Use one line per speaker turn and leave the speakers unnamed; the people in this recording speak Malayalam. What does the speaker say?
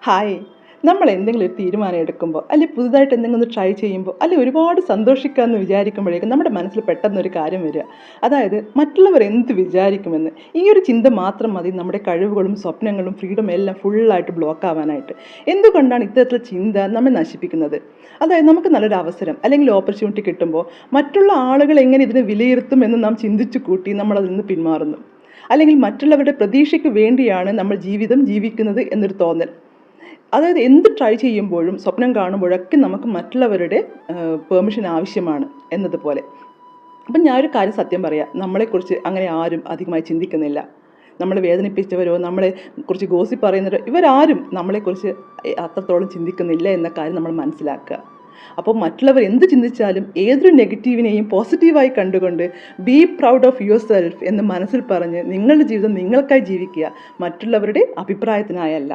ഹായ്. നമ്മൾ എന്തെങ്കിലും ഒരു തീരുമാനം എടുക്കുമ്പോൾ, അല്ലെങ്കിൽ പുതുതായിട്ട് എന്തെങ്കിലും ഒന്ന് ട്രൈ ചെയ്യുമ്പോൾ, അല്ലെങ്കിൽ ഒരുപാട് സന്തോഷിക്കാമെന്ന് വിചാരിക്കുമ്പോഴേക്കും നമ്മുടെ മനസ്സിൽ പെട്ടെന്നൊരു കാര്യം വരിക. അതായത് മറ്റുള്ളവർ എന്ത് വിചാരിക്കുമെന്ന്. ഈ ഒരു ചിന്ത മാത്രം മതി നമ്മുടെ കഴിവുകളും സ്വപ്നങ്ങളും ഫ്രീഡം എല്ലാം ഫുള്ളായിട്ട് ബ്ലോക്ക് ആവാനായിട്ട്. എന്തുകൊണ്ടാണ് ഇത്തരത്തിലുള്ള ചിന്ത നമ്മെ നശിപ്പിക്കുന്നത്? അതായത് നമുക്ക് നല്ലൊരു അവസരം അല്ലെങ്കിൽ ഓപ്പർച്യൂണിറ്റി കിട്ടുമ്പോൾ മറ്റുള്ള ആളുകൾ എങ്ങനെ ഇതിനെ വിലയിരുത്തും എന്ന് നാം ചിന്തിച്ചു കൂട്ടി നമ്മളതിൽ നിന്ന് പിന്മാറുന്നു. അല്ലെങ്കിൽ മറ്റുള്ളവരുടെ പ്രതീക്ഷയ്ക്ക് വേണ്ടിയാണ് നമ്മൾ ജീവിതം ജീവിക്കുന്നത് എന്നൊരു തോന്നൽ. അതായത് എന്ത് ട്രൈ ചെയ്യുമ്പോഴും സ്വപ്നം കാണുമ്പോഴൊക്കെ നമുക്ക് മറ്റുള്ളവരുടെ പെർമിഷൻ ആവശ്യമാണ് എന്നതുപോലെ. അപ്പം ഞാനൊരു കാര്യം സത്യം പറയാം, നമ്മളെക്കുറിച്ച് അങ്ങനെ ആരും അധികമായി ചിന്തിക്കുന്നില്ല. നമ്മളെ വേദനിപ്പിച്ചവരോ നമ്മളെ കുറിച്ച് ഗോസിപ്പ് പറയുന്നവരോ ഇവരാരും നമ്മളെക്കുറിച്ച് അത്രത്തോളം ചിന്തിക്കുന്നില്ല എന്ന കാര്യം നമ്മൾ മനസ്സിലാക്കുക. അപ്പോൾ മറ്റുള്ളവർ എന്ത് ചിന്തിച്ചാലും ഏതൊരു നെഗറ്റീവിനെയും പോസിറ്റീവായി കണ്ടുകൊണ്ട് be proud of your self എന്ന് മനസ്സിൽ പറഞ്ഞ് നിങ്ങളുടെ ജീവിതം നിങ്ങൾക്കായി ജീവിക്കുക, മറ്റുള്ളവരുടെ അഭിപ്രായത്തിനായല്ല.